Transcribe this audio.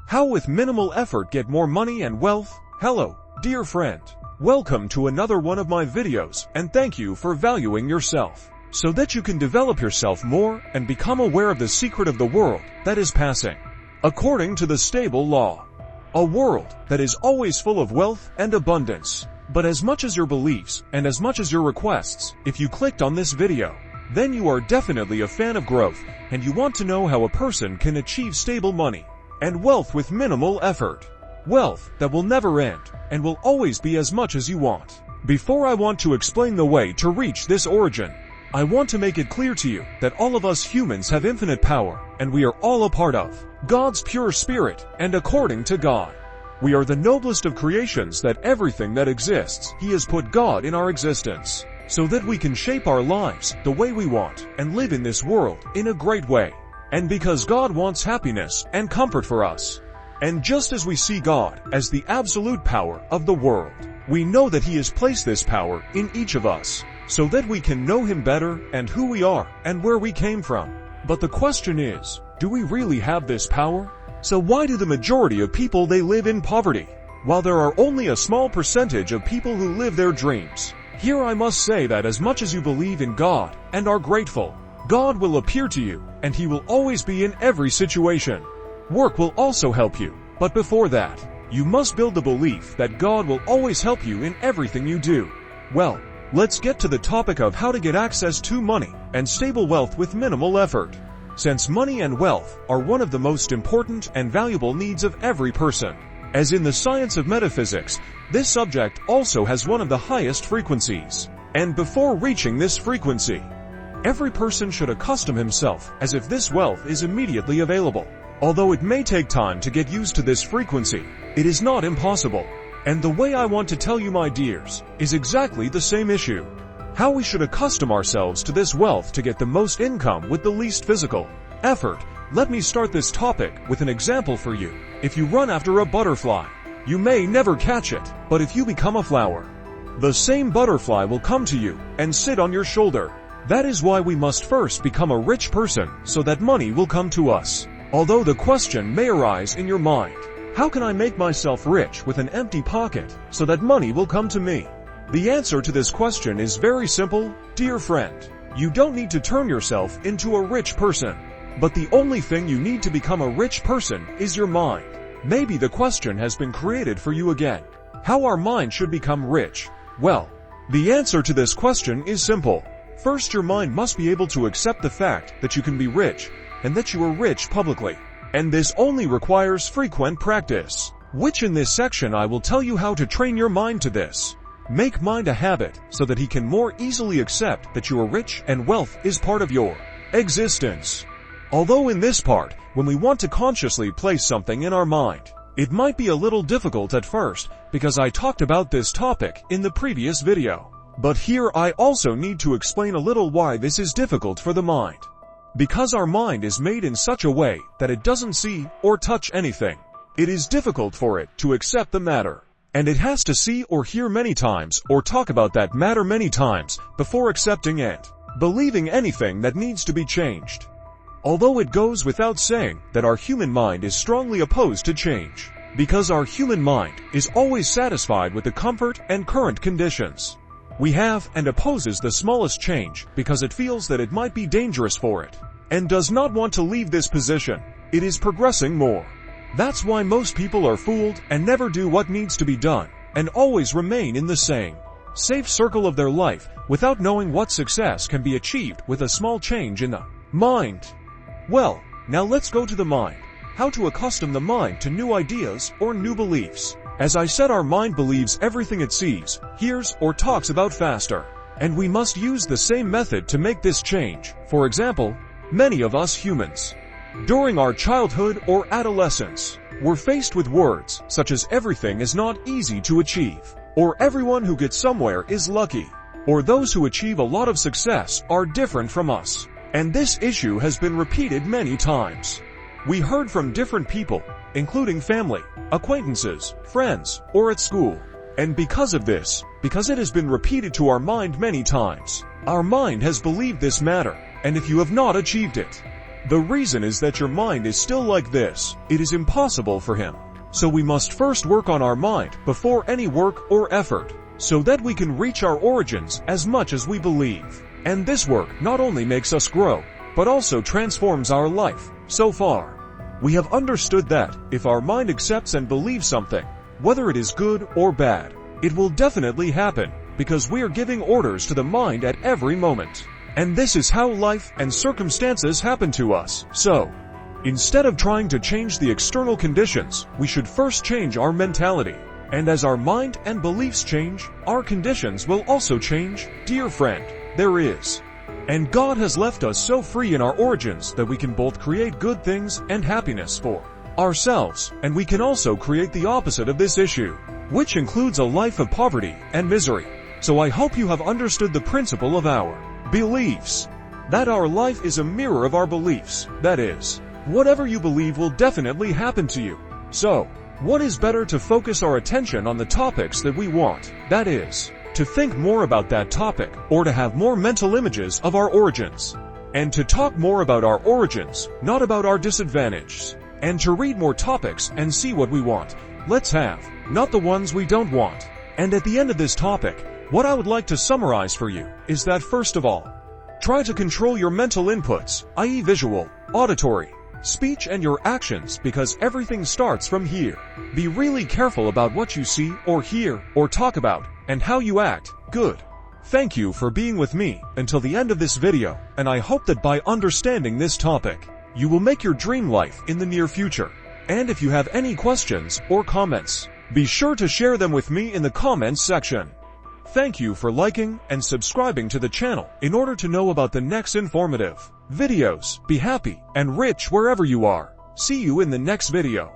How with minimal effort get more money and wealth? Hello, dear friend. Welcome to another one of my videos, and thank you for valuing yourself, so that you can develop yourself more and become aware of the secret of the world that is passing. According to the stable law, a world that is always full of wealth and abundance. But as much as your beliefs and as much as your requests, if you clicked on this video, then you are definitely a fan of growth and you want to know how a person can achieve stable money and wealth with minimal effort. Wealth that will never end and will always be as much as you want. Before I want to explain the way to reach this origin, I want to make it clear to you that all of us humans have infinite power and we are all a part of God's pure spirit, and according to God, we are the noblest of creations. That everything that exists, He has put God in our existence, so that we can shape our lives the way we want and live in this world in a great way. And because God wants happiness and comfort for us, and just as we see God as the absolute power of the world, we know that He has placed this power in each of us, so that we can know Him better and who we are and where we came from. But the question is, do we really have this power? So why do the majority of people they live in poverty, while there are only a small percentage of people who live their dreams? Here I must say that as much as you believe in God and are grateful, God will appear to you, and He will always be in every situation. Work will also help you, but before that, you must build the belief that God will always help you in everything you do. Well, let's get to the topic of how to get access to money and stable wealth with minimal effort. Since money and wealth are one of the most important and valuable needs of every person, as in the science of metaphysics, this subject also has one of the highest frequencies. And before reaching this frequency, every person should accustom himself as if this wealth is immediately available. Although it may take time to get used to this frequency, it is not impossible. And the way I want to tell you, my dears, is exactly the same issue. How we should accustom ourselves to this wealth to get the most income with the least physical effort. Let me start this topic with an example for you. If you run after a butterfly, you may never catch it, but if you become a flower, the same butterfly will come to you and sit on your shoulder. That is why we must first become a rich person so that money will come to us. Although the question may arise in your mind, how can I make myself rich with an empty pocket so that money will come to me? The answer to this question is very simple, dear friend. You don't need to turn yourself into a rich person. But the only thing you need to become a rich person is your mind. Maybe the question has been created for you again. How our mind should become rich? Well, the answer to this question is simple. First, your mind must be able to accept the fact that you can be rich, and that you are rich publicly. And this only requires frequent practice, which in this section I will tell you how to train your mind to this. Make mind a habit so that he can more easily accept that you are rich and wealth is part of your existence. Although in this part, when we want to consciously place something in our mind, it might be a little difficult at first because I talked about this topic in the previous video. But here I also need to explain a little why this is difficult for the mind. Because our mind is made in such a way that it doesn't see or touch anything, it is difficult for it to accept the matter. And it has to see or hear many times or talk about that matter many times before accepting and believing anything that needs to be changed. Although it goes without saying that our human mind is strongly opposed to change, because our human mind is always satisfied with the comfort and current conditions we have and opposes the smallest change because it feels that it might be dangerous for it and does not want to leave this position. It is progressing more. That's why most people are fooled and never do what needs to be done and always remain in the same safe circle of their life without knowing what success can be achieved with a small change in the mind. Well, now let's go to the mind. How to accustom the mind to new ideas or new beliefs. As I said, our mind believes everything it sees, hears, or talks about faster. And we must use the same method to make this change. For example, many of us humans, during our childhood or adolescence, were faced with words such as everything is not easy to achieve, or everyone who gets somewhere is lucky, or those who achieve a lot of success are different from us. And this issue has been repeated many times. We heard from different people, including family, acquaintances, friends, or at school. And because of this, because it has been repeated to our mind many times, our mind has believed this matter, and if you have not achieved it, The reason is that your mind is still like this. It is impossible for him. So we must first work on our mind before any work or effort, so that we can reach our origins as much as we believe. And this work not only makes us grow, but also transforms our life. So far, we have understood that if our mind accepts and believes something, whether it is good or bad, it will definitely happen, because we are giving orders to the mind at every moment. And this is how life and circumstances happen to us. So, instead of trying to change the external conditions, we should first change our mentality. And as our mind and beliefs change, our conditions will also change. Dear friend, there is. And God has left us so free in our origins that we can both create good things and happiness for ourselves, and we can also create the opposite of this issue, which includes a life of poverty and misery. So I hope you have understood the principle of our beliefs, that our life is a mirror of our beliefs. That is, whatever you believe will definitely happen to you. So, what is better to focus our attention on the topics that we want, that is, to think more about that topic, or to have more mental images of our origins, and to talk more about our origins, not about our disadvantages, and to read more topics and see what we want. Let's have, not the ones we don't want. And at the end of this topic, what I would like to summarize for you is that first of all, try to control your mental inputs, i.e. visual, auditory, speech and your actions, because everything starts from here. Be really careful about what you see or hear or talk about and how you act. Good. Thank you for being with me until the end of this video, and I hope that by understanding this topic, you will make your dream life in the near future. And if you have any questions or comments, be sure to share them with me in the comments section. Thank you for liking and subscribing to the channel in order to know about the next informative videos. Be happy and rich wherever you are. See you in the next video.